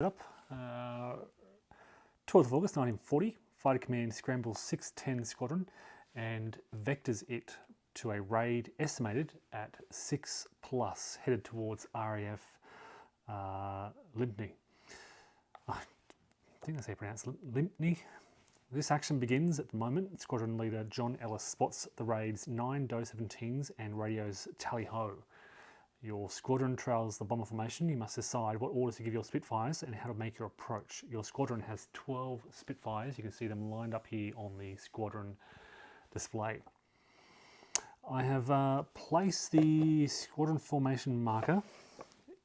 up. 12th of August 1940, Fighter Command scrambles 610 Squadron and vectors it to a raid estimated at 6+, headed towards RAF Limpny. I think that's how you pronounce Limpny. This action begins at the moment. Squadron leader John Ellis spots the raid's 9 DO 17s and radios tally-ho. Your squadron trails the bomber formation. You must decide what orders to give your Spitfires and how to make your approach. Your squadron has 12 Spitfires. You can see them lined up here on the squadron display. I have placed the squadron formation marker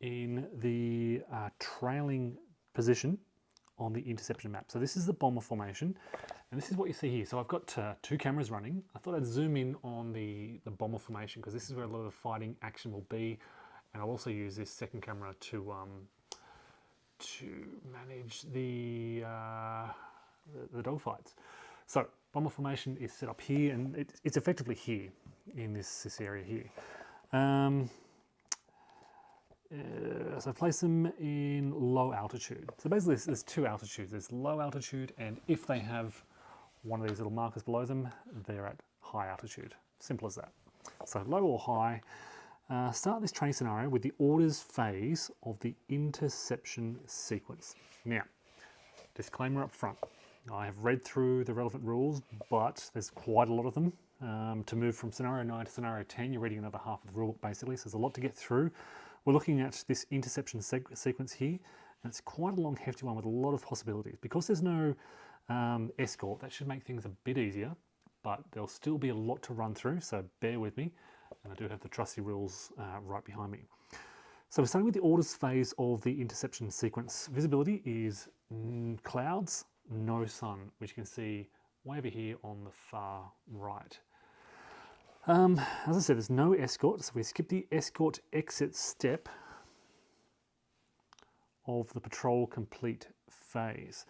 in the trailing position on the interception map. So this is the bomber formation, and this is what you see here. So I've got 2 cameras running. I thought I'd zoom in on the bomber formation because this is where a lot of the fighting action will be, and I'll also use this second camera to manage the dogfights. So bomber formation is set up here, and it's effectively here in this area here. So I place them in low altitude. So basically there's 2 altitudes. There's low altitude, and if they have one of these little markers below them, they're at high altitude. Simple as that. So low or high. Start this training scenario with the orders phase of the interception sequence. Now, disclaimer up front. I have read through the relevant rules, but there's quite a lot of them. To move from scenario 9 to scenario 10, you're reading another half of the rulebook basically, so there's a lot to get through. We're looking at this interception sequence here, and it's quite a long, hefty one with a lot of possibilities. Because there's no escort, that should make things a bit easier, but there'll still be a lot to run through, so bear with me. And I do have the trusty rules right behind me. So we're starting with the orders phase of the interception sequence. Visibility is clouds, no sun, which you can see way over here on the far right. As I said, there's no escort, so we skip the escort exit step of the patrol complete phase.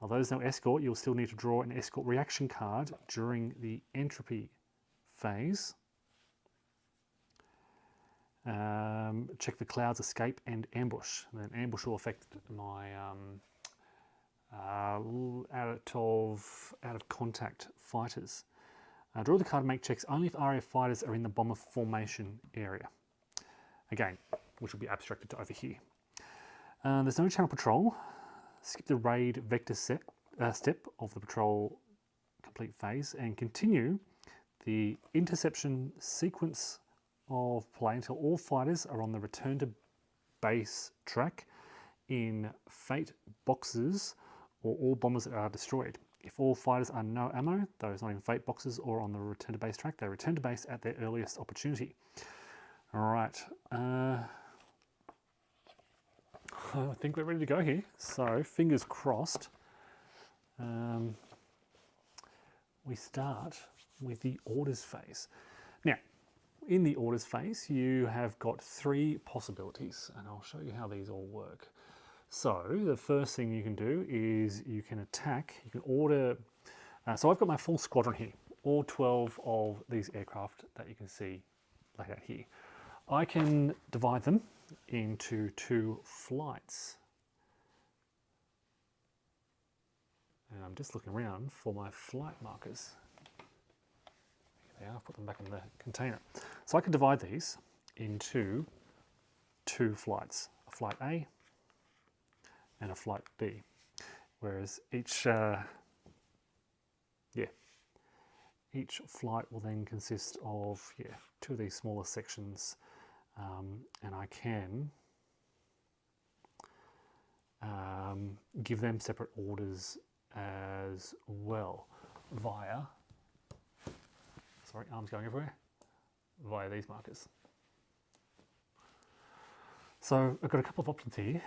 Although there's no escort, you'll still need to draw an escort reaction card during the entropy phase. Check for clouds, escape, and ambush. And then ambush will affect my out of contact fighters. Draw the card and make checks only if RAF fighters are in the bomber formation area. Again, which will be abstracted to over here. There's no channel patrol. Skip the raid vector step of the patrol complete phase and continue the interception sequence of play until all fighters are on the return to base track in fate boxes or all bombers are destroyed. If all fighters are no ammo, those not in fate boxes or on the return to base track, they return to base at their earliest opportunity. All right, I think we're ready to go here. So fingers crossed. We start with the orders phase. Now, in the orders phase, you have got 3 possibilities, and I'll show you how these all work. So the first thing you can do is you can attack, you can order, so I've got my full squadron here, all 12 of these aircraft that you can see laid out here. I can divide them into 2 flights. And I'm just looking around for my flight markers. Here they are, I'll put them back in the container. So I can divide these into 2 flights, a flight A and a flight B, whereas each flight will then consist of 2 of these smaller sections, and I can give them separate orders as well via, sorry, arms going everywhere, via these markers. So I've got a couple of options here.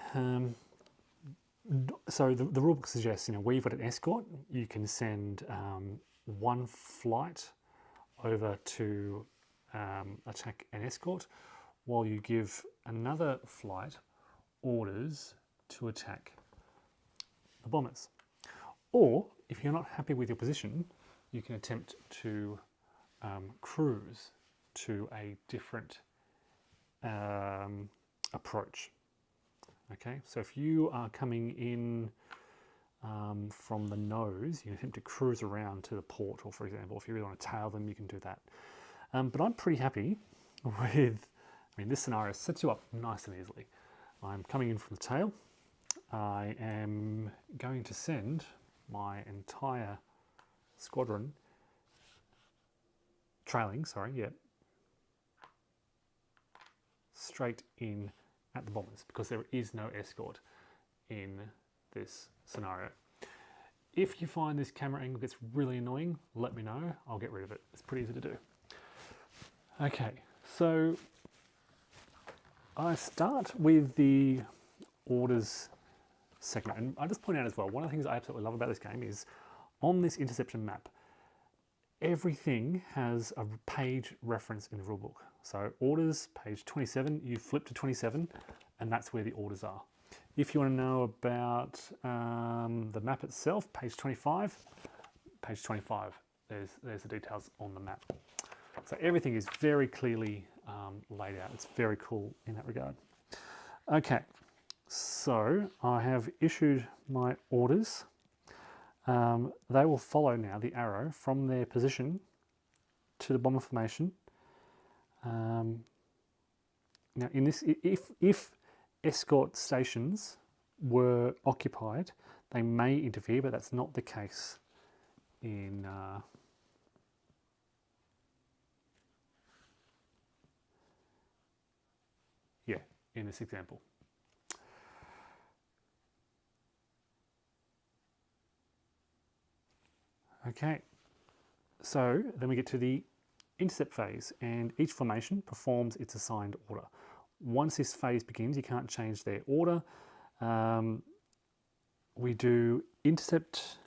So the rulebook suggests, where you've got an escort, you can send 1 flight over to attack an escort, while you give another flight orders to attack the bombers. Or, if you're not happy with your position, you can attempt to cruise to a different approach. Okay, so if you are coming in from the nose, you can attempt to cruise around to the port, or for example, if you really want to tail them, you can do that. But I'm pretty happy with, this scenario sets you up nice and easily. I'm coming in from the tail. I am going to send my entire squadron straight in at the bombers, because there is no escort in this scenario. If you find this camera angle gets really annoying, let me know. I'll get rid of it. It's pretty easy to do. Okay, so I start with the orders segment. And I just point out as well, one of the things I absolutely love about this game is on this interception map, everything has a page reference in the rulebook. So orders, page 27, you flip to 27, and that's where the orders are. If you want to know about the map itself, page 25, there's the details on the map. So everything is very clearly laid out. It's very cool in that regard. Okay, so I have issued my orders. They will follow now the arrow from their position to the bomber formation. Now, in this, if escort stations were occupied, they may interfere, but that's not the case in in this example. Okay, so then we get to the intercept phase, and each formation performs its assigned order. Once this phase begins, you can't change their order. We do intercept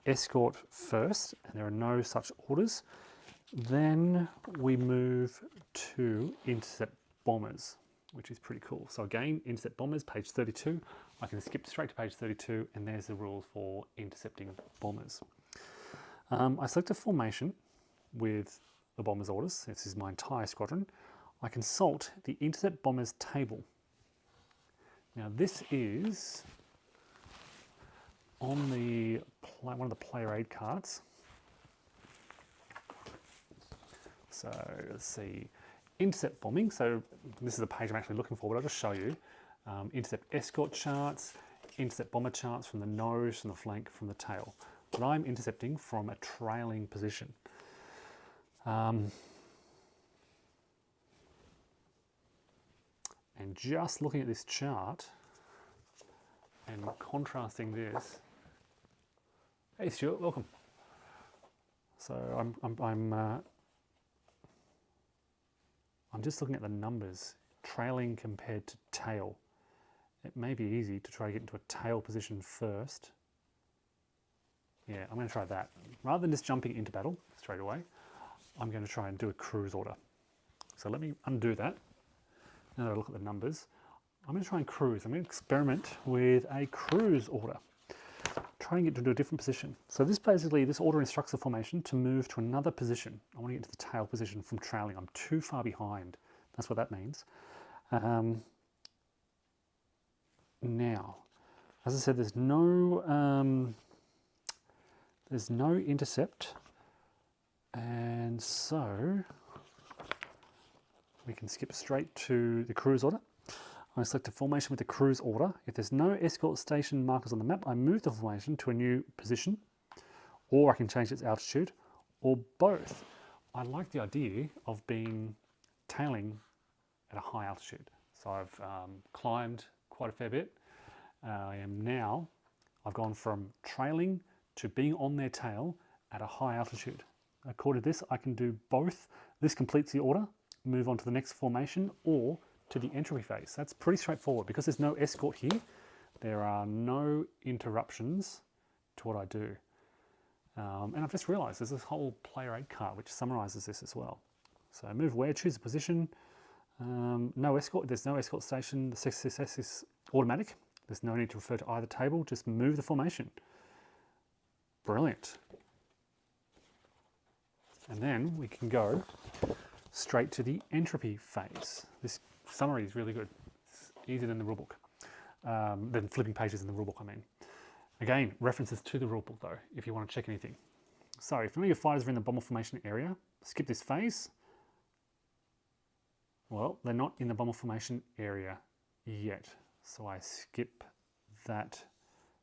escort first, and there are no such orders. Then we move to intercept bombers, which is pretty cool. So again, intercept bombers, page 32. I can skip straight to page 32, and there's the rules for intercepting bombers. I select a formation with the bombers orders. This is my entire squadron. I consult the intercept bombers table. Now this is on the one of the player aid cards. So let's see, intercept bombing. So this is the page I'm actually looking for, but I'll just show you. Intercept escort charts, intercept bomber charts from the nose, from the flank, from the tail. But I'm intercepting from a trailing position. And just looking at this chart and contrasting this, hey Stuart, welcome. So I'm just looking at the numbers, trailing compared to tail. It may be easy to try to get into a tail position first. Yeah, I'm going to try that. Rather than just jumping into battle straight away, I'm going to try and do a cruise order. So let me undo that. Now that I look at the numbers, I'm going to try and cruise. I'm going to experiment with a cruise order. Try and get to a different position. So this order instructs the formation to move to another position. I want to get to the tail position from trailing. I'm too far behind. That's what that means. Now, as I said, there's no intercept, and so we can skip straight to the cruise order. I select a formation with the cruise order. If there's no escort station markers on the map, I move the formation to a new position, or I can change its altitude, or both. I like the idea of being tailing at a high altitude. So I've climbed quite a fair bit. I've gone from trailing to being on their tail at a high altitude. According to this, I can do both. This completes the order, move on to the next formation, or to the entropy phase. That's pretty straightforward. Because there's no escort here, there are no interruptions to what I do. And I've just realized there's this whole player aid card which summarizes this as well. So move where, choose a position. No escort, there's no escort station. The success is automatic. There's no need to refer to either table, just move the formation. Brilliant. And then we can go straight to the entropy phase. This summary is really good. It's easier than the rulebook. than flipping pages in the rulebook, I mean. Again, references to the rulebook though, if you want to check anything. So if familiar fighters are in the bomber formation area, skip this phase. Well, they're not in the bomber formation area yet, so I skip that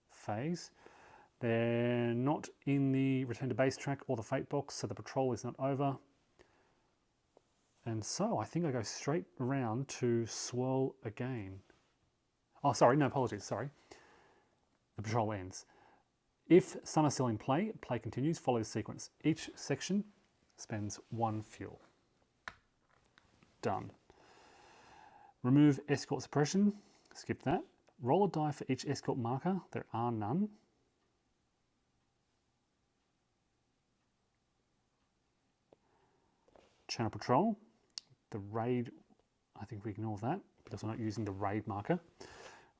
phase. They're not in the return to base track or the fate box, so the patrol is not over. And so I think I go straight around to swirl again. Oh, sorry, no apologies, sorry. The patrol ends. If some are still in play, play continues, follow the sequence. Each section spends 1 fuel. Done. Remove escort suppression, skip that. Roll a die for each escort marker, there are none. Channel patrol, the raid, I think we ignore that because we're not using the raid marker.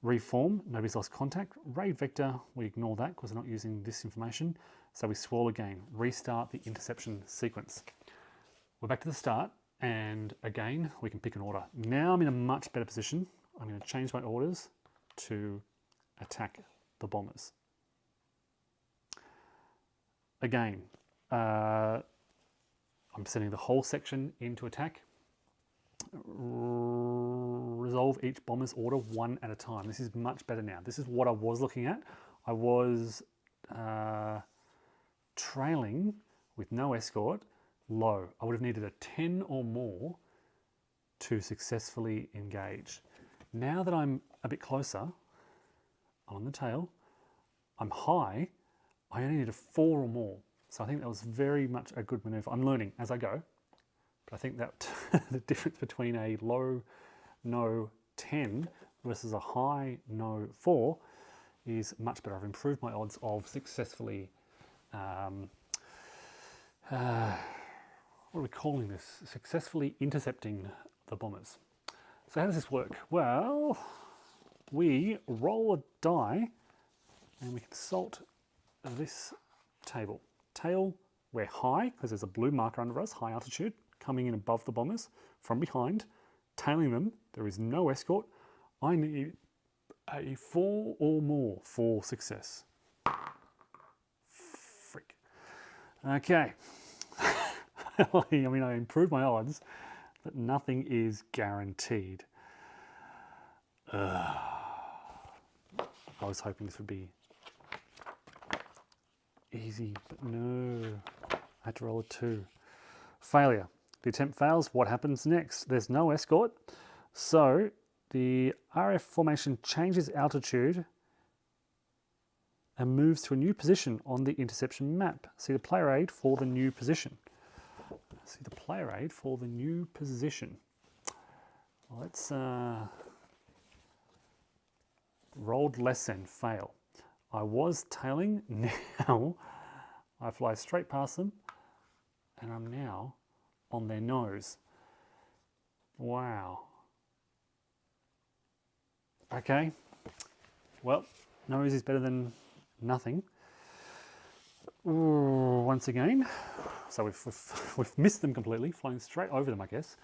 Reform, nobody's lost contact. Raid vector, we ignore that because we're not using this information. So we swirl again, restart the interception sequence. We're back to the start, and again, we can pick an order. Now I'm in a much better position. I'm going to change my orders to attack the bombers. Again, I'm sending the whole section into attack. Resolve each bomber's order one at a time. This is much better now. This is what I was looking at. I was trailing with no escort, low. I would have needed a 10 or more to successfully engage. Now that I'm a bit closer, I'm on the tail, I'm high, I only need a 4 or more. So I think that was very much a good maneuver. I'm learning as I go, but I think that the difference between a low no 10 versus a high no 4 is much better. I've improved my odds of successfully, what are we calling this? Successfully intercepting the bombers. So how does this work? Well, we roll a die and we consult this table. Tail, we're high because there's a blue marker under us, high altitude, coming in above the bombers from behind, tailing them. There is no escort. I need a 4 or more for success. Freak. Okay. I mean, I improved my odds, but nothing is guaranteed. I was hoping this would be easy, but no. I had to roll a 2. Failure. The attempt fails. What happens next? There's no escort. So the RF formation changes altitude and moves to a new position on the interception map. See the player aid for the new position. See the player aid for the new position. Let's rolled less than, fail. I was tailing, now I fly straight past them and I'm now on their nose. Wow. Okay, well, nose is better than nothing. Ooh, once again, so we've missed them completely, flown straight over them, I guess.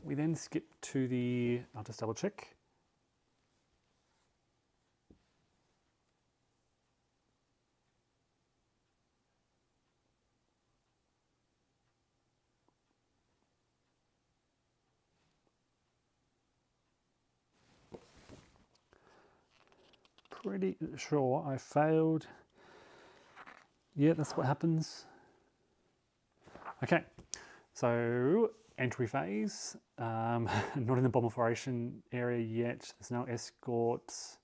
We then skip to the, I'll just double check. Pretty sure I failed. Yeah, that's what happens. Okay, so entry phase. Not in the bomber formation area yet. There's no escorts.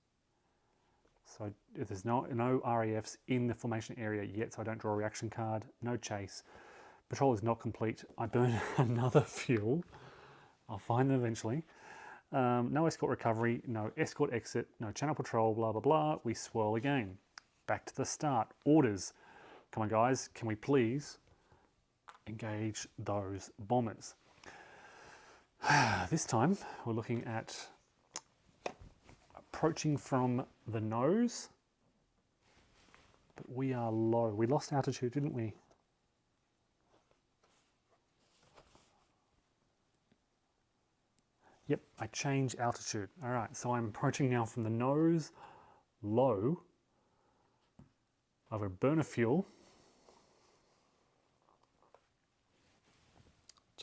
So there's no RAFs in the formation area yet, so I don't draw a reaction card. No chase. Patrol is not complete. I burn another fuel. I'll find them eventually. No escort recovery, no escort exit, no channel patrol, blah, blah, blah. We swirl again. Back to the start. Orders. Come on, guys. Can we please engage those bombers? This time, we're looking at approaching from the nose, but we are low. We lost altitude, didn't we? Yep, I I change altitude. All right, so I'm approaching now from the nose, low, over burner fuel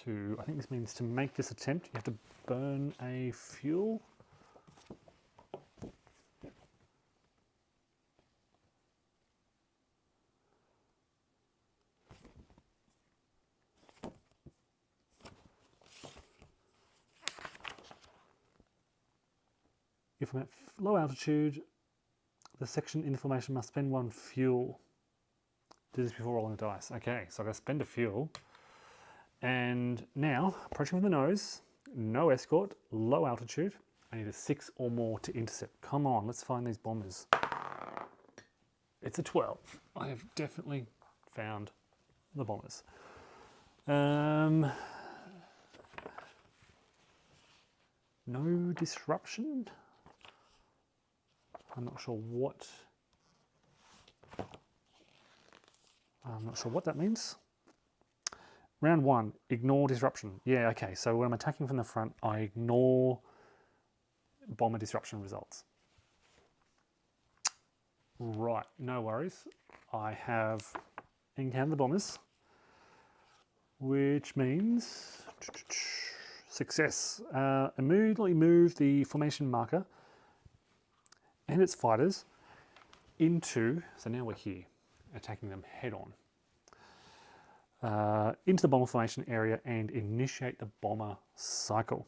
to, I think this means to make this attempt, you have to burn a fuel. If I'm at low altitude, the section in the formation must spend one fuel. Do this before rolling the dice. Okay, so I'm going to spend a fuel. And now, approaching from the nose, no escort, low altitude. I need a 6 or more to intercept. Come on, let's find these bombers. It's a 12. I have definitely found the bombers. No disruption. I'm not sure what that means. Round 1, ignore disruption. Yeah, okay, so when I'm attacking from the front, I ignore bomber disruption results. Right, no worries. I have encountered the bombers, which means success. Immediately move the formation marker and its fighters into, so now we're here, attacking them head on. Into the bomber formation area and initiate the bomber cycle.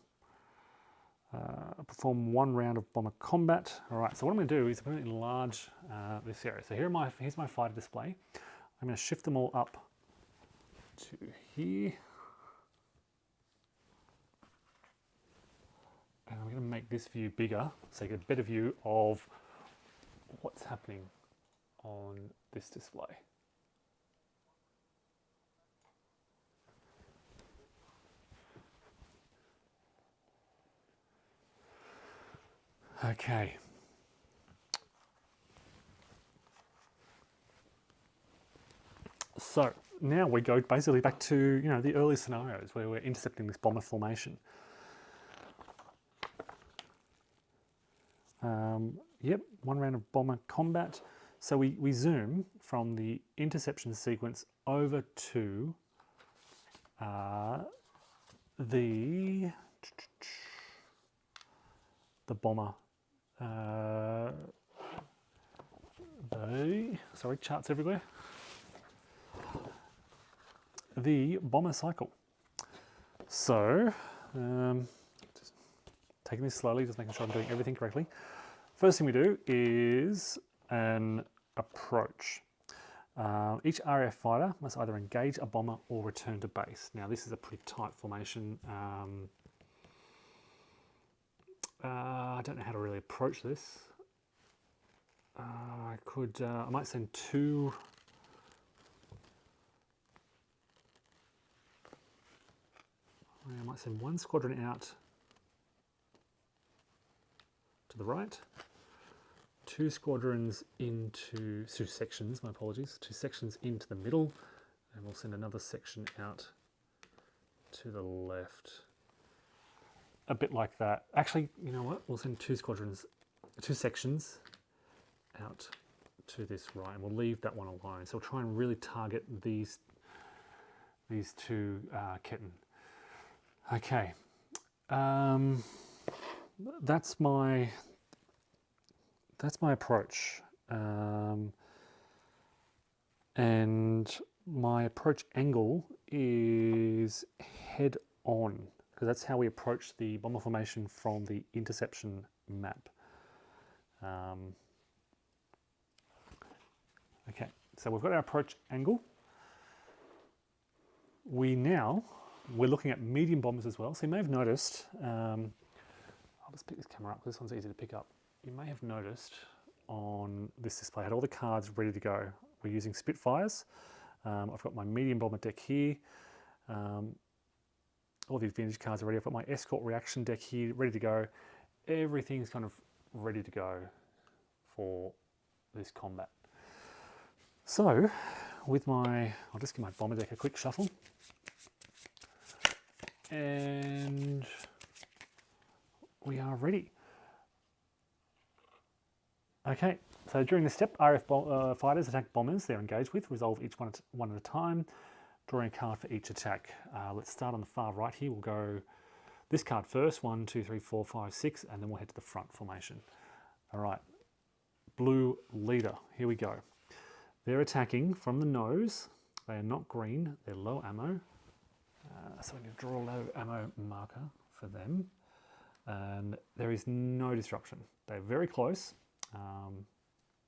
Perform 1 round of bomber combat. All right, so what I'm going to do is I'm going to enlarge this area. So here's my fighter display. I'm going to shift them all up to here. And I'm going to make this view bigger so you get a better view of what's happening on this display. Okay. So now we go basically back to the early scenarios where we're intercepting this bomber formation. Yep, 1 round of bomber combat. So we zoom from the interception sequence over to the bomber. Sorry, charts everywhere. The bomber cycle. So, just taking this slowly, just making sure I'm doing everything correctly. First thing we do is an approach. Each RAF fighter must either engage a bomber or return to base. Now, this is a pretty tight formation. I don't know how to really approach this. I might send 2. I might send 1 squadron out to the right, 2 squadrons into 2 sections, my apologies, 2 sections into the middle, and we'll send another section out to the left. A bit like that. Actually, you know what? We'll send 2 sections out to this right, and we'll leave that one alone. So we'll try and really target these 2 kitten. Okay, that's my approach, and my approach angle is head on, because that's how we approach the bomber formation from the interception map. Okay, so we've got our approach angle. We're looking at medium bombers as well. So you may have noticed, I'll just pick this camera up because this one's easy to pick up. You may have noticed on this display, I had all the cards ready to go. We're using Spitfires. I've got my medium bomber deck here. All these vintage cards are ready. I've got my escort reaction deck here, ready to go. Everything's kind of ready to go for this combat. So, I'll just give my bomber deck a quick shuffle. And we are ready. Okay, so during this step, RF fighters attack bombers they're engaged with, resolve each one at a time, drawing a card for each attack. Let's start on the far right here. We'll go this card first, 1, 2, 3, 4, 5, 6, and then we'll head to the front formation. All right, blue leader, here we go. They're attacking from the nose. They are not green, they're low ammo. So we need to draw a low ammo marker for them. And there is no disruption. They're very close.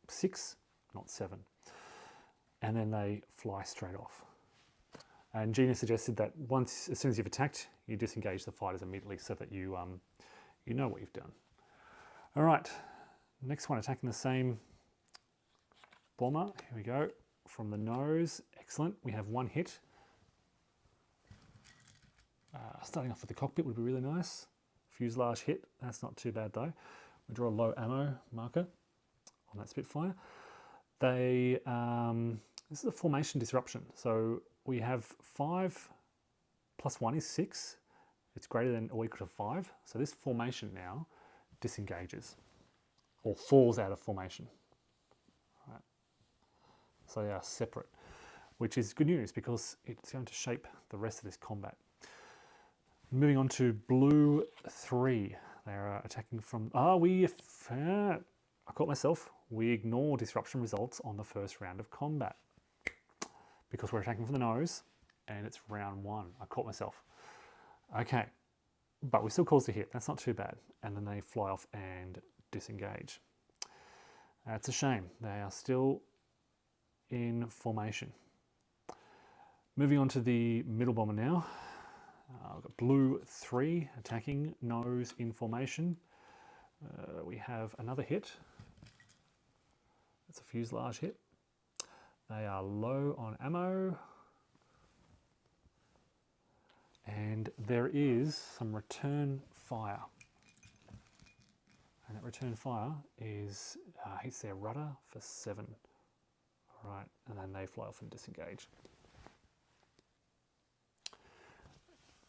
6, not 7. And then they fly straight off. And Gina suggested that as soon as you've attacked, you disengage the fighters immediately so that you know what you've done. All right, next one attacking the same bomber. Here we go, from the nose. Excellent, we have 1 hit. Starting off with the cockpit would be really nice. Fuselage hit, that's not too bad though. We draw a low ammo marker on that Spitfire. This is a formation disruption. So we have 5 plus 1 is 6. It's greater than or equal to 5. So this formation now disengages or falls out of formation. Right. So they are separate, which is good news because it's going to shape the rest of this combat. Moving on to blue 3. They're attacking from... I caught myself. We ignore disruption results on the first round of combat because we're attacking from the nose and it's round 1. I caught myself. Okay, but we still caused a hit. That's not too bad. And then they fly off and disengage. That's a shame. They are still in formation. Moving on to the middle bomber now. We've got blue 3 attacking nose in formation. We have another hit. It's a fuselage hit. They are low on ammo. And there is some return fire. And that return fire is hits their rudder for 7. All right, and then they fly off and disengage.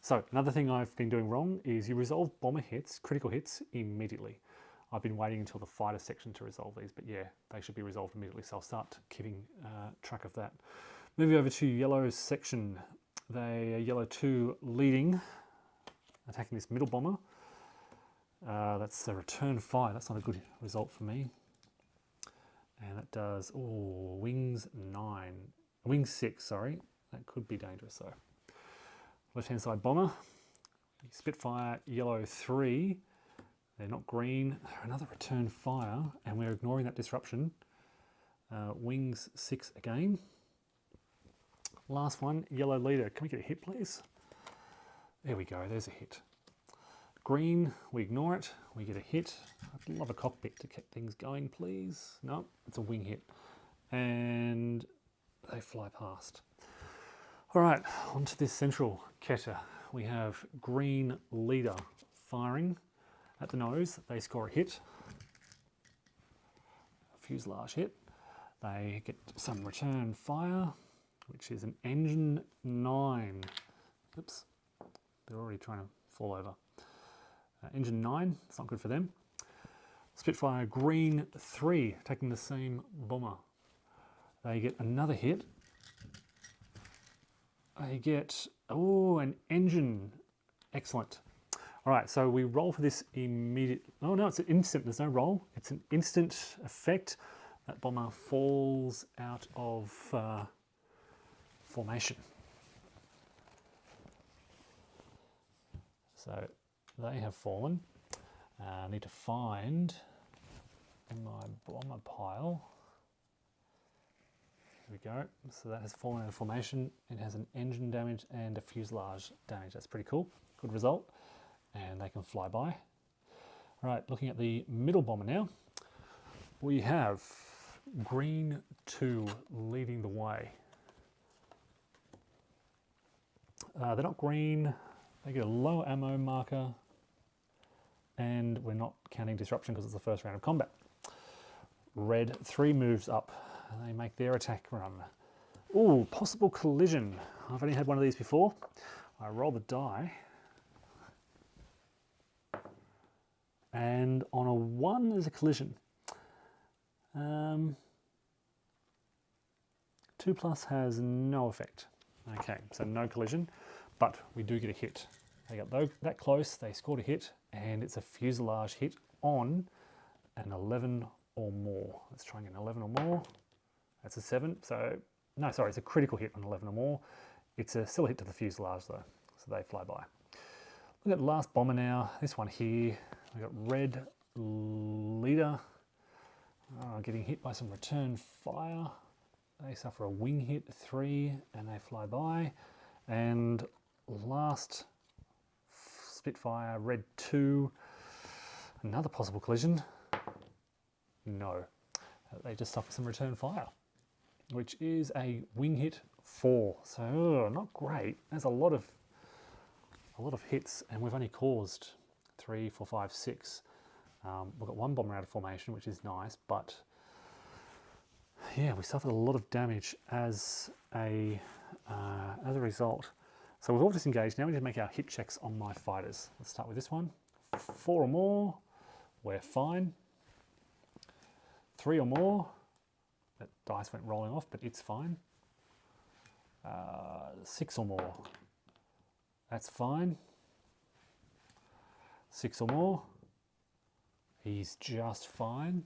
So another thing I've been doing wrong is you resolve bomber hits, critical hits, immediately. I've been waiting until the fighter section to resolve these, but yeah, they should be resolved immediately, so I'll start keeping track of that. Moving over to yellow section. They are yellow 2 leading, attacking this middle bomber. That's a return fire. That's not a good result for me. And that does, wings 6, sorry. That could be dangerous though. Left-hand side bomber, Spitfire yellow 3. They're not green. They're another return fire, and we're ignoring that disruption. Wings 6 again. Last one, yellow leader. Can we get a hit, please? There we go. There's a hit. Green, we ignore it. We get a hit. I'd love a cockpit to keep things going, please. No, it's a wing hit, and they fly past. All right, onto this central Keta. We have green leader firing at the nose. They score a hit, a fuselage hit. They get some return fire, which is an engine 9. Oops, they're already trying to fall over. Engine 9, it's not good for them. Spitfire green 3, taking the same bomber. They get another hit. They get, an engine. Excellent. All right, so we roll for this immediate. Oh no, it's an instant. There's no roll. It's an instant effect. That bomber falls out of formation. So they have fallen. I need to find my bomber pile. Here we go. So that has fallen out of formation. It has an engine damage and a fuselage damage. That's pretty cool. Good result. And they can fly by. All right, looking at the middle bomber now. We have green 2 leading the way. They're not green. They get a low ammo marker. And we're not counting disruption because it's the first round of combat. Red 3 moves up. They make their attack run. Ooh, possible collision. I've only had one of these before. I roll the die. And on a 1, there's a collision. 2+ has no effect. Okay, so no collision, but we do get a hit. They got that close, they scored a hit, and it's a fuselage hit on an 11 or more. Let's try and get an 11 or more. That's a 7. So, no, sorry, it's a critical hit on 11 or more. It's still a hit to the fuselage though, so they fly by. Look at the last bomber now. This one here. We got red leader getting hit by some return fire. They suffer a wing hit, 3, and they fly by. And last Spitfire, red 2, another possible collision. No, they just suffer some return fire, which is a wing hit 4. So not great. There's a lot of hits, and we've only caused 3, 4, 5, 6. We've got 1 bomber out of formation, which is nice, but yeah, we suffered a lot of damage as a result. So we've all disengaged. Now we need to make our hit checks on my fighters. Let's start with this one. 4 or more, we're fine. 3 or more, that dice went rolling off, but it's fine. 6 or more, that's fine. 6 or more, he's just fine.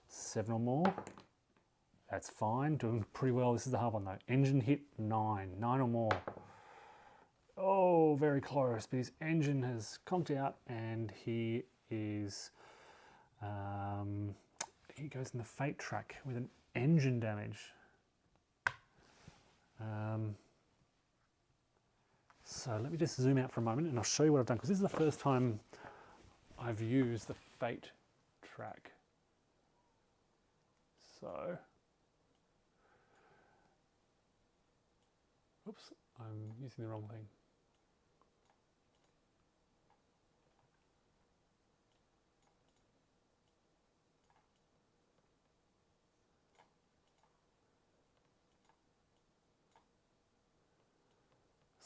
7 or more, that's fine, doing pretty well. This is the hard one though. Engine hit 9, 9 or more. Oh, very close, but his engine has conked out and he is, he goes in the fate track with an engine damage. So let me just zoom out for a moment and I'll show you what I've done, because this is the first time I've used the fate track. So, oops, I'm using the wrong thing.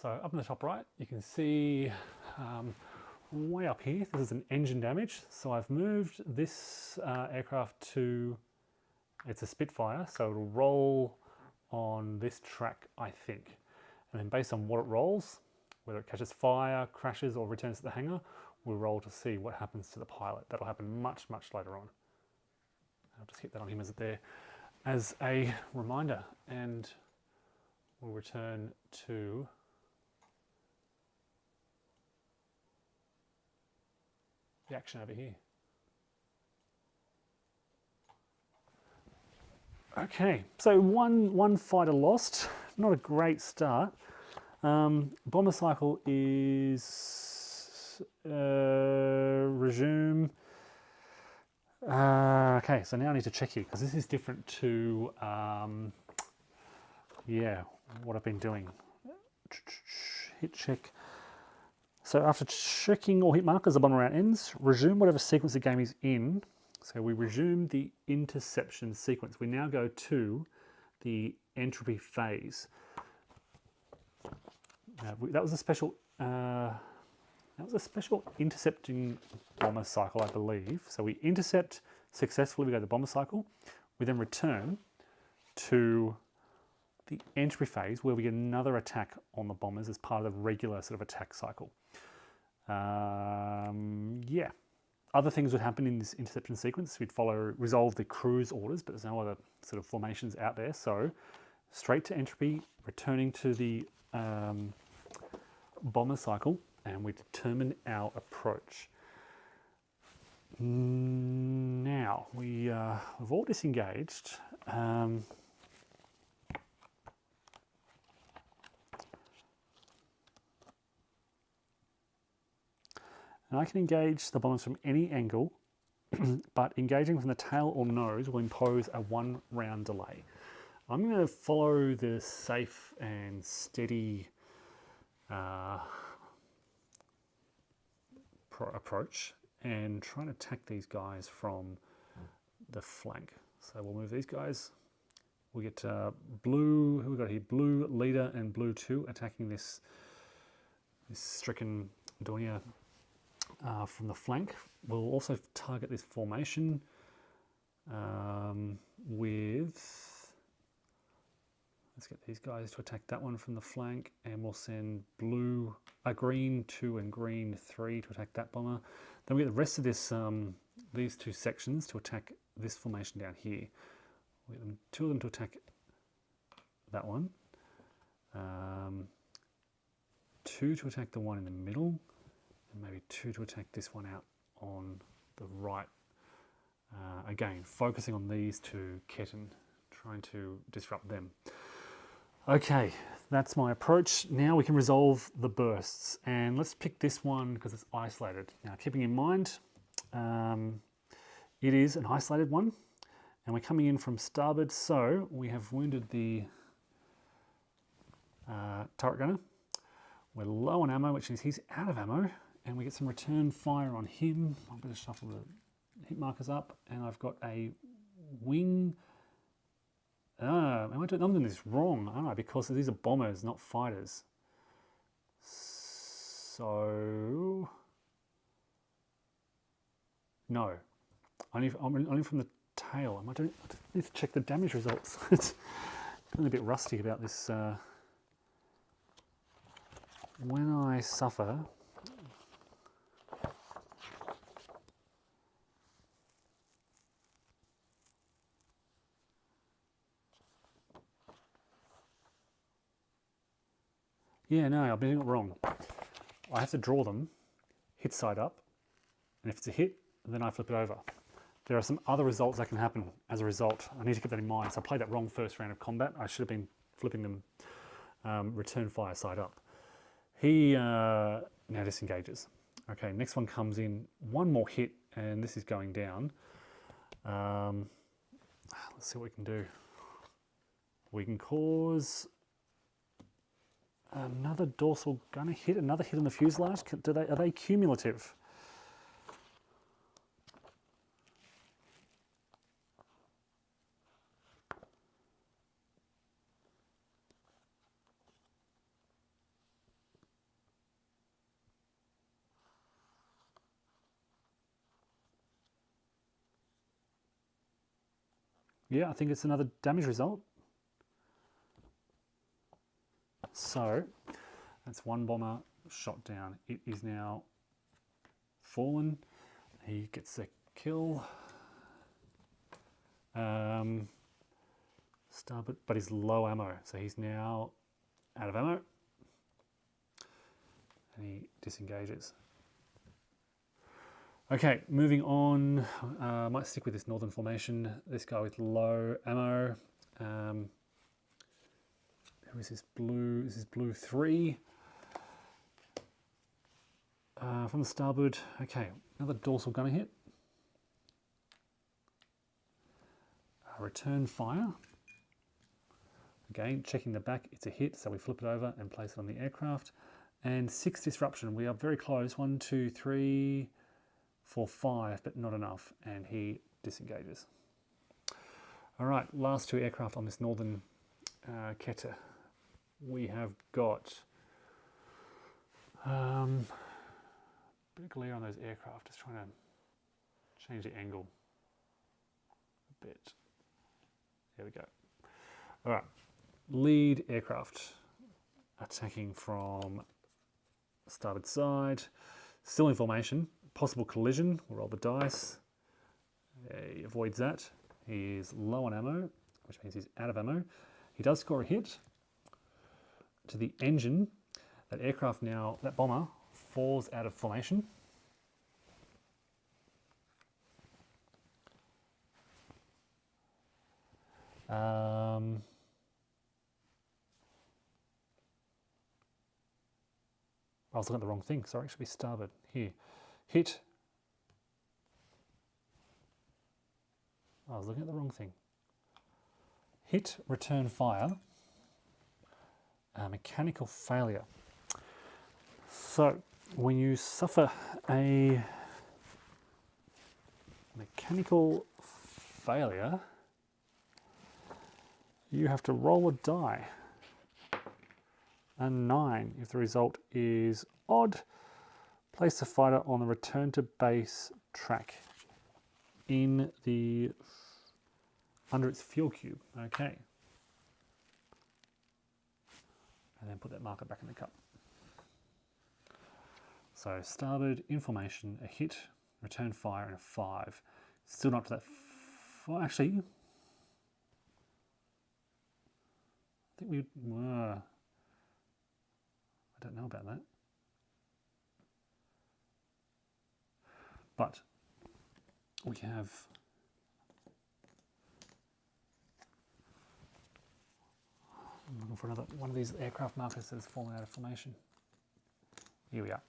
So up in the top right, you can see way up here, this is an engine damage. So I've moved this aircraft to, it's a Spitfire, so it'll roll on this track, I think. And then based on what it rolls, whether it catches fire, crashes, or returns to the hangar, we'll roll to see what happens to the pilot. That'll happen much, much later on. I'll just hit that on him as a reminder, and we'll return to the action over here. Okay, so one fighter lost, not a great start. Bomber cycle is resume. Okay, so now I need to check here, because this is different to yeah, what I've been doing. Hit check. So after checking all hit markers, the bomber round ends. Resume whatever sequence the game is in. So we resume the interception sequence. We now go to the entropy phase. That was a special intercepting bomber cycle, I believe. So we intercept successfully, we go to the bomber cycle. We then return to the entropy phase, where we get another attack on the bombers as part of the regular sort of attack cycle. Yeah. Other things would happen in this interception sequence. We'd resolve the cruise orders, but there's no other sort of formations out there. So straight to entropy, returning to the bomber cycle, and we determine our approach. Now, we've all disengaged. And I can engage the bombers from any angle, but engaging from the tail or nose will impose a 1 round delay. I'm going to follow the safe and steady approach and try and attack these guys from the flank. So we'll move these guys. We get blue, who we got here? Blue leader and blue 2 attacking this stricken Dornier from the flank. We'll also target this formation with, let's get these guys to attack that one from the flank, and we'll send green 2 and green 3 to attack that bomber. Then we get the rest of this, these two sections to attack this formation down here. We get them, 2 of them to attack that one, 2 to attack the one in the middle, and maybe 2 to attack this one out on the right. Again, focusing on these two Ketan, trying to disrupt them. Okay, that's my approach. Now we can resolve the bursts, and let's pick this one because it's isolated. Now, keeping in mind, it is an isolated one, and we're coming in from starboard, so we have wounded the turret gunner. We're low on ammo, which means he's out of ammo, and we get some return fire on him. I'm going to shuffle the hit markers up, and I've got a wing. I'm doing this wrong, aren't I? Because these are bombers, not fighters. So no, only from the tail. I need to check the damage results. It's feeling a bit rusty about this. When I suffer. Yeah, no, I've been doing it wrong. I have to draw them, hit side up, and if it's a hit, then I flip it over. There are some other results that can happen as a result. I need to keep that in mind. So I played that wrong first round of combat. I should have been flipping them return fire side up. He now disengages. Okay, next one comes in, one more hit, and this is going down. Let's see what we can do. We can cause another dorsal gunner hit, another hit on the fuselage. Are they cumulative? Yeah, I think it's another damage result. So that's one bomber shot down. It is now fallen. He gets a kill. Starboard, but he's low ammo, so he's now out of ammo, and he disengages. Okay, moving on. Might stick with this northern formation. This guy with low ammo. Who is this blue? This is blue 3. From the starboard. Okay, another dorsal gunner hit. Return fire. Again, checking the back, it's a hit, so we flip it over and place it on the aircraft. And 6 disruption. We are very close. 1, 2, 3, 4, 5, but not enough. And he disengages. All right, last 2 aircraft on this northern Keter. We have got a bit of glare on those aircraft. Just trying to change the angle a bit. There we go. All right, lead aircraft attacking from starboard side. Still in formation. Possible collision. We'll roll the dice. He avoids that. He is low on ammo, which means he's out of ammo. He does score a hit to the engine. That aircraft now, that bomber, falls out of formation. I was looking at the wrong thing. Sorry, it should be starboard. Here. Hit. I was looking at the wrong thing. Hit, return fire. Mechanical failure. So, when you suffer a mechanical failure, you have to roll a die. A 9 if the result is odd, Place the fighter on the return to base track in the under its fuel cube. Okay. And then put that marker back in the cup. So starboard, information, a hit, return fire, and a 5. Still not to that. Actually, I think we. I don't know about that. But we have. I'm looking for another one of these aircraft markers that has fallen out of formation. Here we are.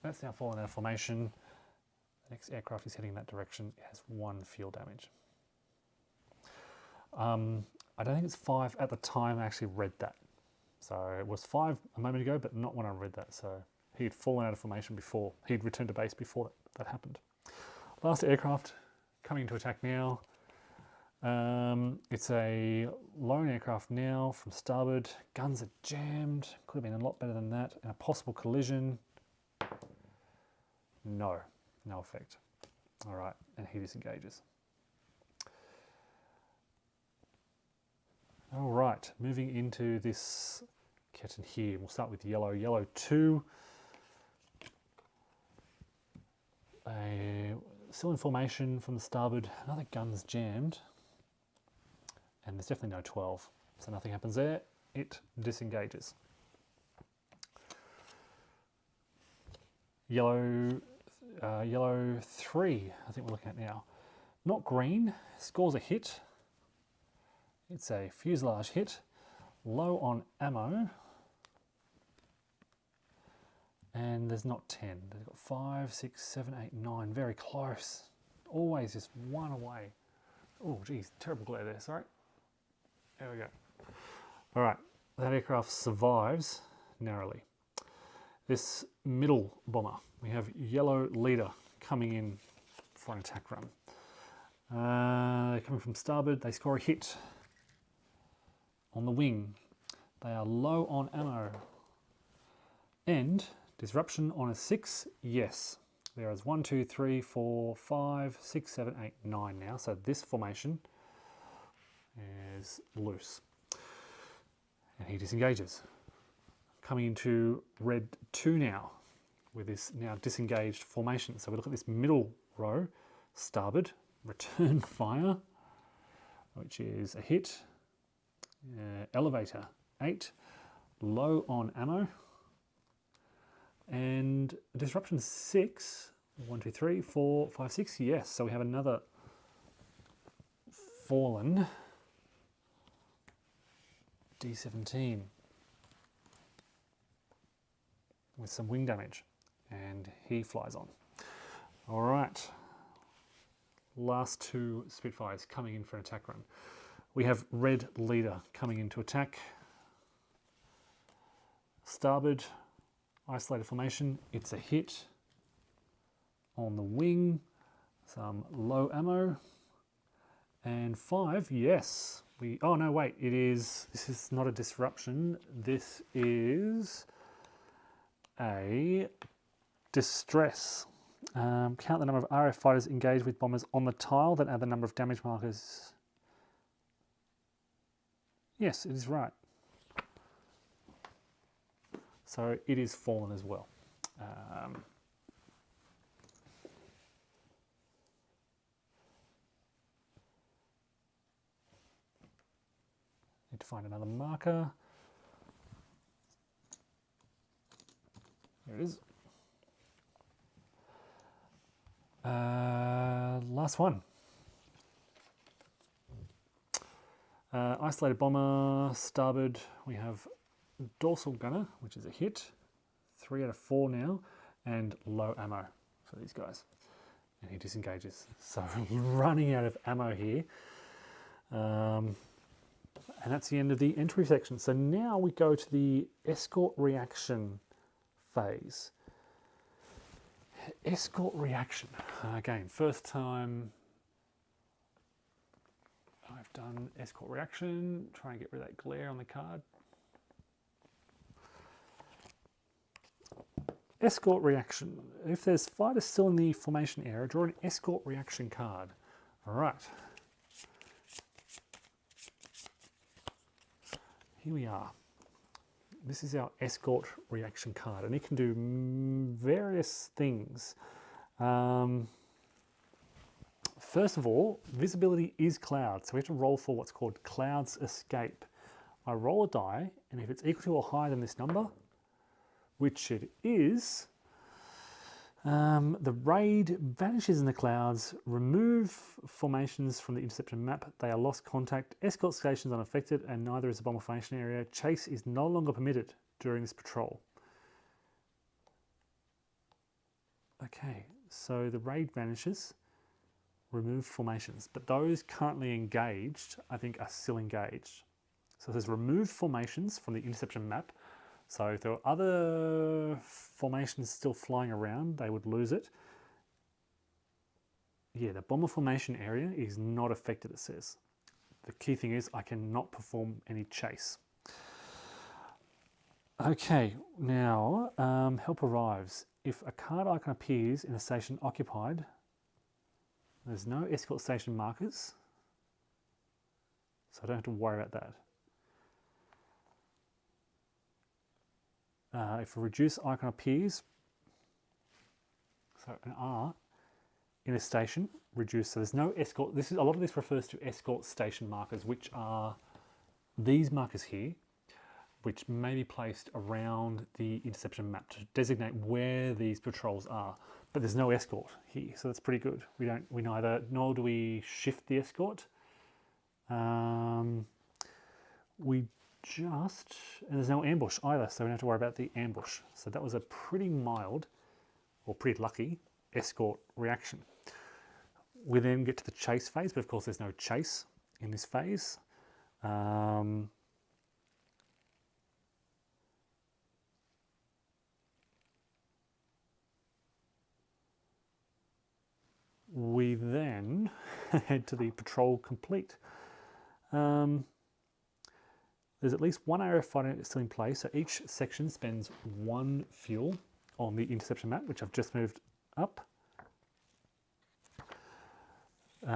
That's now fallen out of formation. The next aircraft is heading in that direction. It has 1 fuel damage. I don't think it's 5 at the time I actually read that. So it was 5 a moment ago, but not when I read that. So he'd fallen out of formation before. He'd returned to base before that happened. Last aircraft coming into attack now. It's a lone aircraft now from starboard. Guns are jammed. Could have been a lot better than that. And a possible collision. No effect. All right, and he disengages. All right, moving into this curtain here. We'll start with yellow. Yellow 2. Still in formation from the starboard. Another gun's jammed. And there's definitely no 12. So nothing happens there. It disengages. Yellow 3, I think we're looking at now. Not green. Scores a hit. It's a fuselage hit. Low on ammo. And there's not 10. They've got 5, 6, 7, 8, 9. Very close. Always just one away. Oh, geez. Terrible glare there. Sorry. There we go. All right. That aircraft survives narrowly. This middle bomber, we have yellow leader coming in for an attack run. They're coming from starboard. They score a hit on the wing. They are low on ammo. And disruption on a 6, yes. There is 1, 2, 3, 4, 5, 6, 7, 8, 9 now. So this formation is loose. And he disengages. Coming into red 2 now, with this now disengaged formation. So we look at this middle row, starboard, return fire, which is a hit. Elevator 8, low on ammo. And disruption 6, 1, 2, 3, 4, 5, 6, yes. So we have another fallen D-17 with some wing damage, and he flies on. All right, last 2 Spitfires coming in for an attack run. We have red leader coming in to attack. Starboard, isolated formation, it's a hit. On the wing, some low ammo. And 5, yes. Oh no, wait, this is not a disruption. This is a distress. Count the number of RF fighters engaged with bombers on the tile, then add the number of damage markers. Yes, it is right. So it is fallen as well. Need to find another marker. Here it is. Last one. Isolated bomber, starboard. We have dorsal gunner, which is a hit. 3 out of 4 now, and low ammo for these guys. And he disengages. So running out of ammo here. And that's the end of the entry section. So now we go to the escort reaction phase. Escort reaction. Again, first time I've done escort reaction. Try and get rid of that glare on the card. escort reaction. If there's fighters still in the formation area, draw an escort reaction card. All right. Here we are. This is our escort reaction card, and it can do various things. First of all, visibility is cloud, so we have to roll for what's called cloud's escape. I roll a die, and if it's equal to or higher than this number, which it is, the raid vanishes in the clouds, remove formations from the interception map, they are lost contact, escort stations unaffected, and neither is the bomber formation area. Chase is no longer permitted during this patrol. Okay, so the raid vanishes, remove formations, but those currently engaged, I think, are still engaged. So it says remove formations from the interception map. So if there were other formations still flying around, they would lose it. Yeah, the bomber formation area is not affected, it says. The key thing is I cannot perform any chase. Okay, now help arrives. If a card icon appears in a station occupied, there's no escort station markers, so I don't have to worry about that. If a reduce icon appears, so an R in a station, reduce. So there's no escort. This is a lot of this refers to escort station markers, which are these markers here, which may be placed around the interception map to designate where these patrols are. But there's no escort here, so that's pretty good. Nor do we shift the escort. And there's no ambush either, so we don't have to worry about the ambush. So that was a pretty mild, or pretty lucky, escort reaction. We then get to the chase phase, but of course there's no chase in this phase. We then head to the patrol complete. There's at least one area of fighting still in place, so each section spends 1 fuel on the interception map, which I've just moved up. There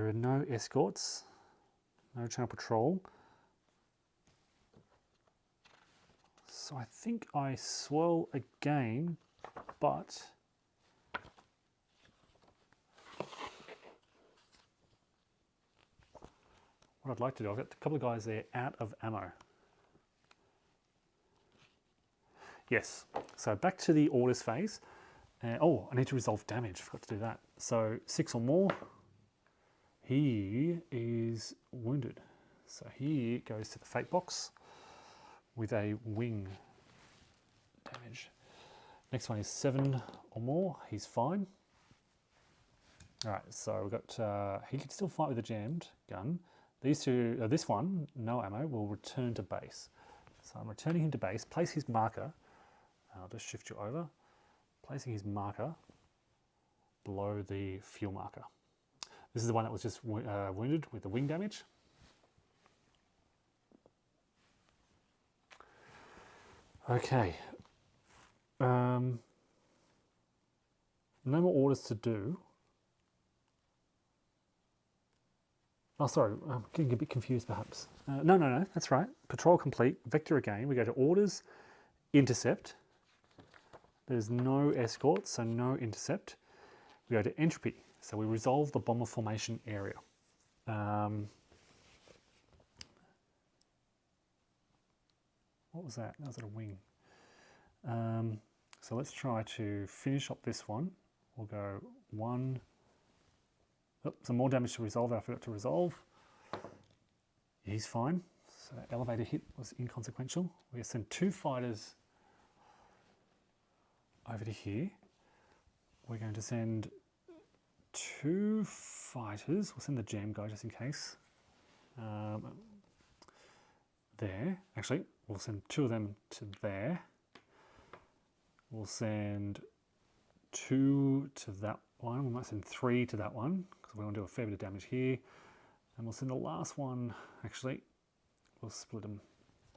are no escorts, no channel patrol. So I think I swirl again, but what I'd like to do, I've got a couple of guys there out of ammo. Yes, so back to the orders phase. Oh, I need to resolve damage, forgot to do that. So 6 or more, he is wounded. So he goes to the fate box with a wing damage. Next one is 7 or more, he's fine. All right, so we've got, he can still fight with a jammed gun. These two, this one, no ammo, will return to base. So I'm returning him to base, place his marker, I'll just shift you over, placing his marker below the fuel marker. This is the one that was just wounded with the wing damage. Okay. No more orders to do. Oh, sorry, I'm getting a bit confused perhaps. No, that's right. Patrol complete, vector again. We go to orders, intercept. There's no escort, so no intercept. We go to entropy, so we resolve the bomber formation area. What was that? That was at a wing. So let's try to finish up this one. We'll go 1. Oh, some more damage to resolve. I forgot to resolve. He's fine. So that elevator hit was inconsequential. We're going to send 2 fighters over to here. We're going to send 2 fighters. We'll send the jam guy just in case. There. Actually, we'll send 2 of them to there. We'll send 2 to that one. We might send 3 to that one because we want to do a fair bit of damage here. And we'll send the last one, actually, we'll split them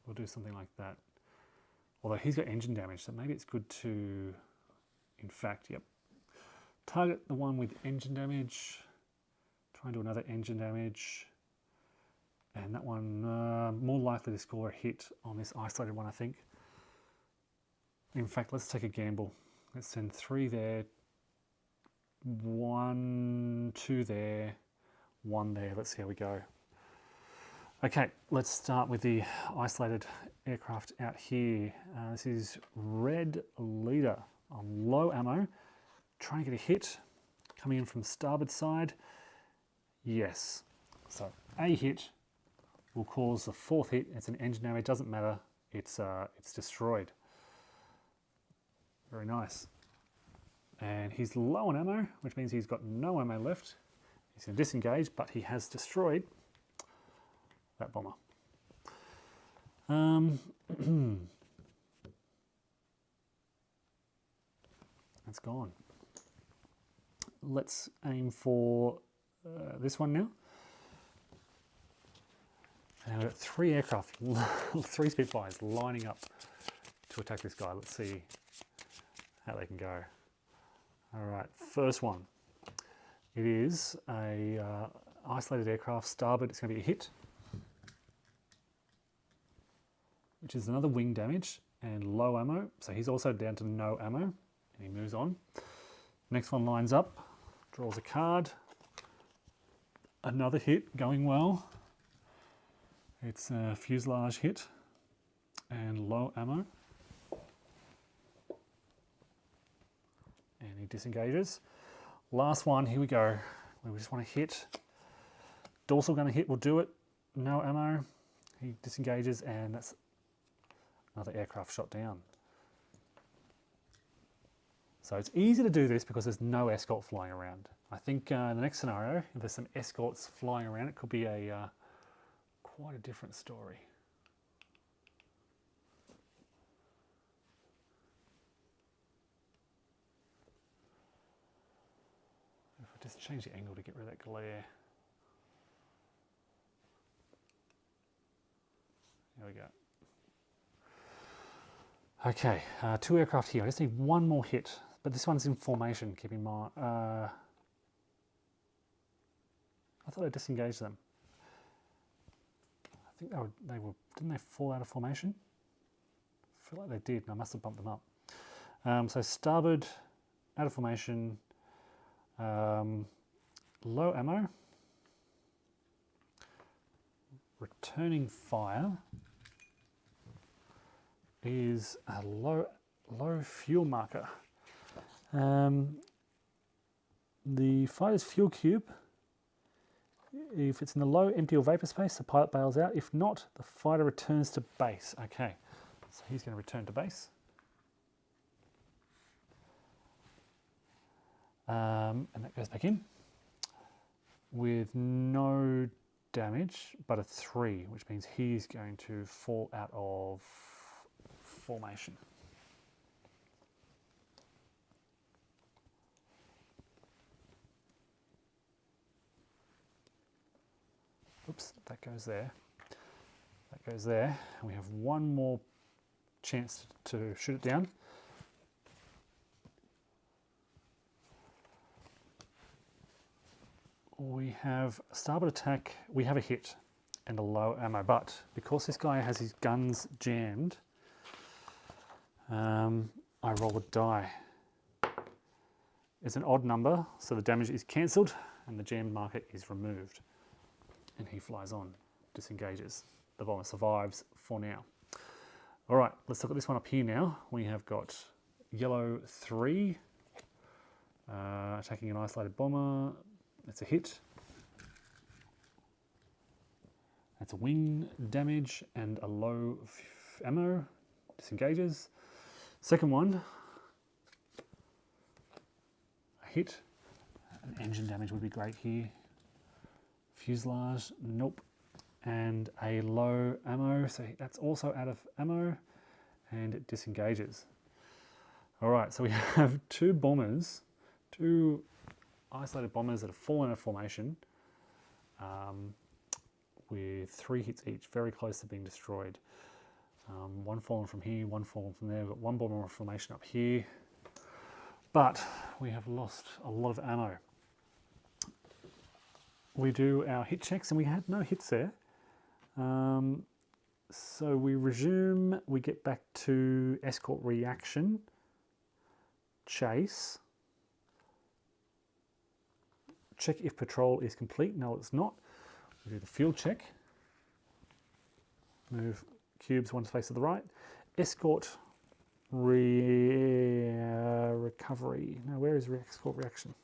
we'll do something like that. Although he's got engine damage, so maybe it's good to, in fact, yep. Target the one with engine damage. Try and do another engine damage. And that one, more likely to score a hit on this isolated one, I think. In fact, let's take a gamble. Let's send 3 there, 1, 2 there, 1 there. Let's see how we go. Okay, let's start with the isolated aircraft out here. This is Red Leader on low ammo, trying to get a hit, coming in from starboard side. Yes, so a hit will cause the 4th hit. It's an engine damage, doesn't matter. It's destroyed. Very nice. And he's low on ammo, which means he's got no ammo left. He's going to disengage, but he has destroyed that bomber. That's gone. Let's aim for this one now. And we've got 3 aircraft, 3 Spitfires lining up to attack this guy. Let's see how they can go. All right, first one. It is a isolated aircraft, starboard. It's going to be a hit, which is another wing damage and low ammo. So he's also down to no ammo, and he moves on. Next one lines up, draws a card. Another hit, going well. It's a fuselage hit and low ammo. And he disengages. Last one, here we go. We just want to hit. Dorsal gun to hit will do it. No ammo. He disengages, and that's another aircraft shot down. So it's easy to do this because there's no escort flying around. I think in the next scenario, if there's some escorts flying around, it could be a quite a different story. If I just change the angle to get rid of that glare. There we go. Okay, 2 aircraft here. I just need 1 more hit, but this one's in formation, keep in mind. I thought I disengaged them. I think they were, didn't they fall out of formation? I feel like they did, and I must have bumped them up. So starboard, out of formation, low ammo, returning fire is a low fuel marker. The fighter's fuel cube, if it's in the low, empty or vapor space, the pilot bails out. If not, the fighter returns to base. Okay, so he's going to return to base. And that goes back in with no damage, but a 3, which means he's going to fall out of formation. Oops, that goes there. That goes there. And we have 1 more chance to shoot it down. We have starboard attack. We have a hit and a low ammo, but because this guy has his guns jammed, I roll a die. It's an odd number, so the damage is cancelled and the jammed marker is removed. And he flies on, disengages. The bomber survives for now. All right, let's look at this one up here now. We have got yellow 3, attacking an isolated bomber. That's a hit. That's a wing damage and a low ammo, disengages. Second one, a hit. An engine damage would be great here. Fuselage, nope. And a low ammo, so that's also out of ammo, and it disengages. All right, so we have 2 bombers, 2 isolated bombers that have fallen out of formation with 3 hits each, very close to being destroyed. One fallen from here, one fallen from there. We've got one bomber formation up here. But we have lost a lot of ammo. We do our hit checks and we had no hits there. So we resume, we get back to escort reaction, chase, check if patrol is complete. No, it's not. We do the field check, move cubes one space to the right, escort recovery. Now, where is escort reaction?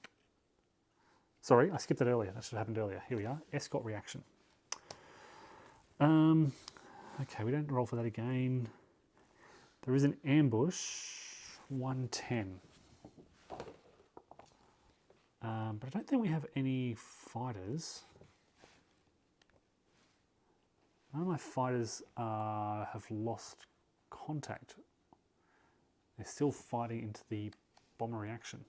Sorry, I skipped it earlier. That should have happened earlier. Here we are, escort reaction. Okay, we don't roll for that again. There is an ambush, 110. But I don't think we have any fighters. None of my fighters have lost contact. They're still fighting into the bomber reaction.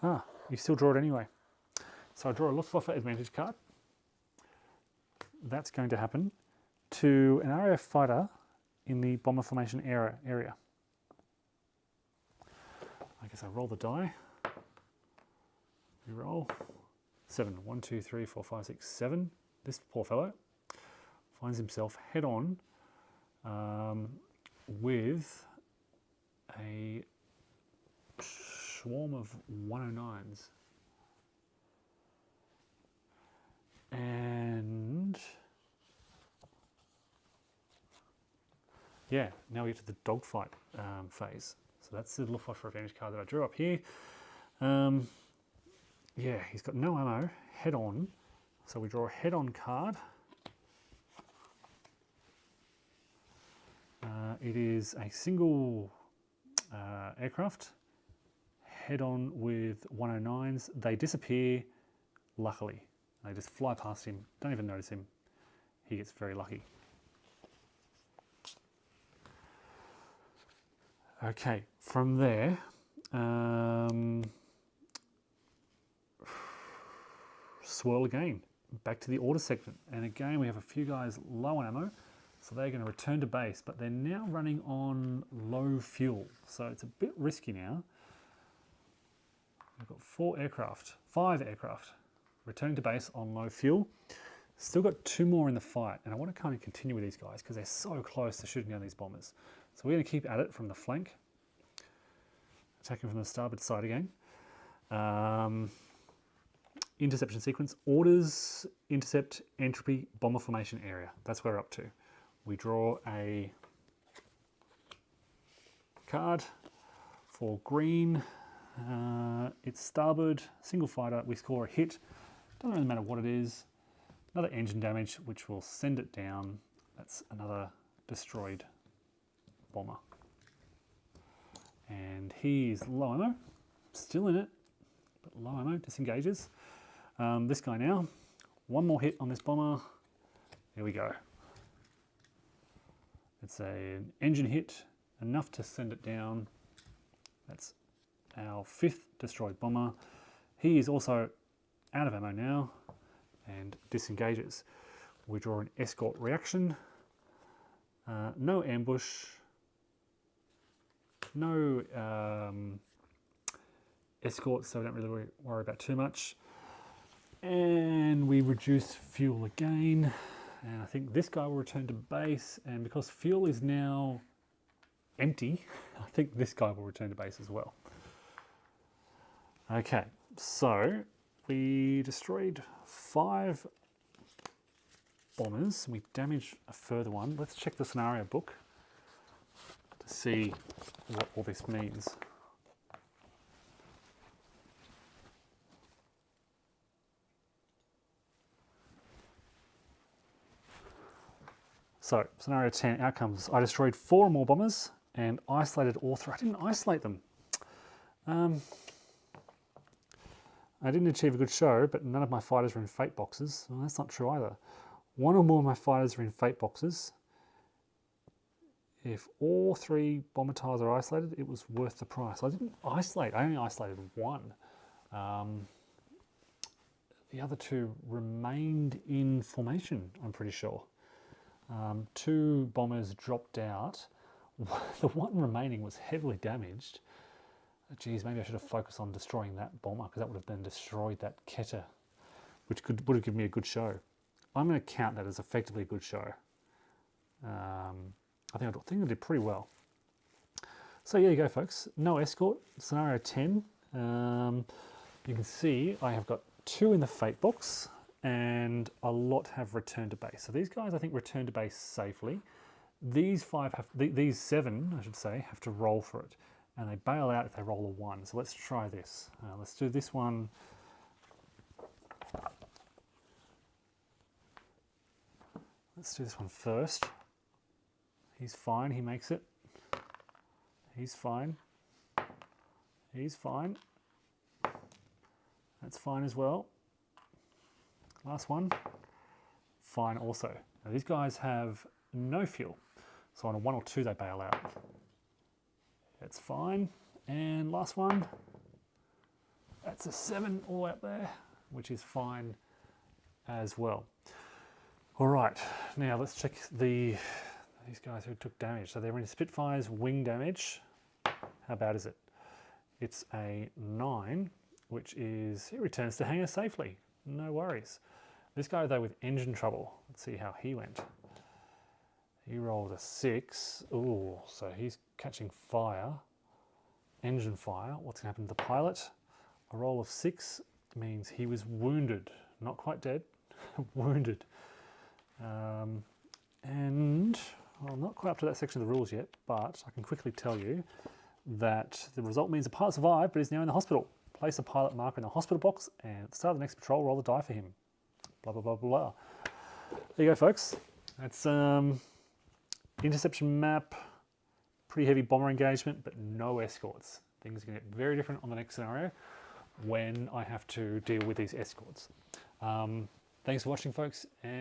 Ah, you still draw it anyway. So I draw a Luftwaffe advantage card. That's going to happen to an RAF fighter in the bomber formation area. I guess I roll the die. Reroll. 7. 1, 2, 3, 4, 5, 6, 7. This poor fellow finds himself head on with a swarm of 109s. And yeah, now we get to the dogfight phase. So that's the Luftwaffe advantage card that I drew up here. Yeah, he's got no ammo, head on. So we draw a head on card. It is a single aircraft, head on with 109s. They disappear, luckily. They just fly past him, don't even notice him. He gets very lucky. Okay, from there, swirl again, back to the order segment. And again, we have a few guys low on ammo, so they're going to return to base, but they're now running on low fuel. So it's a bit risky now. We've got 5 aircraft returning to base on low fuel. Still got 2 more in the fight, and I want to kind of continue with these guys because they're so close to shooting down these bombers. So we're going to keep at it from the flank, attacking from the starboard side again. Interception sequence, orders, intercept, entropy, bomber formation area. That's where we're up to. We draw a card for green. It's starboard, single fighter. We score a hit. Doesn't really matter what it is. Another engine damage, which will send it down. That's another destroyed bomber. And he is low ammo, still in it, but low ammo, disengages. This guy now, one more hit on this bomber. There we go. It's an engine hit, enough to send it down. That's our 5th destroyed bomber. He is also out of ammo now and disengages. We draw an escort reaction. No ambush. No escort, so we don't really worry about too much. And we reduce fuel again. And I think this guy will return to base. And because fuel is now empty, I think this guy will return to base as well. Okay, so we destroyed 5 bombers. We damaged a further one. Let's check the scenario book to see what all this means. So, scenario 10, outcomes. I destroyed 4 more bombers and isolated all 3. I didn't isolate them. I didn't achieve a good show, but none of my fighters were in fate boxes. Well, that's not true either. 1 or more of my fighters are in fate boxes. if all 3 bomber tiles are isolated, it was worth the price. I didn't isolate, I only isolated 1. The other 2 remained in formation, I'm pretty sure. 2 bombers dropped out. The 1 remaining was heavily damaged. Geez, maybe I should have focused on destroying that bomber, because that would have then destroyed that Keter, which would have given me a good show. I'm going to count that as effectively a good show. I think I did pretty well. So yeah, you go, folks. No escort, scenario 10. You can see I have got 2 in the fate box, and a lot have returned to base. So these guys, I think, returned to base safely. These 7, I should say, have to roll for it, and they bail out if they roll a 1. So let's try this. Let's do this one. Let's do this one first. He's fine, he makes it. He's fine. He's fine. That's fine as well. Last one. Fine also. Now these guys have no fuel. So on a 1 or 2 they bail out. That's fine. And last one. That's a 7 all out there, which is fine as well. All right, now let's check these guys who took damage. So they're in Spitfire's wing damage. How bad is it? It's a 9, which is, it returns to hangar safely. No worries. This guy though with engine trouble, let's see how he went. He rolled a 6. Ooh, so he's catching fire. Engine fire. What's going to happen to the pilot? A roll of 6 means he was wounded. Not quite dead, wounded. And well, I'm not quite up to that section of the rules yet, but I can quickly tell you that the result means the pilot survived, but is now in the hospital. Place a pilot marker in the hospital box, and at the start of the next patrol, roll the die for him. Blah, blah, blah, blah, blah. There you go, folks. That's interception map, pretty heavy bomber engagement, but no escorts. Things are going to get very different on the next scenario when I have to deal with these escorts. Thanks for watching, folks, and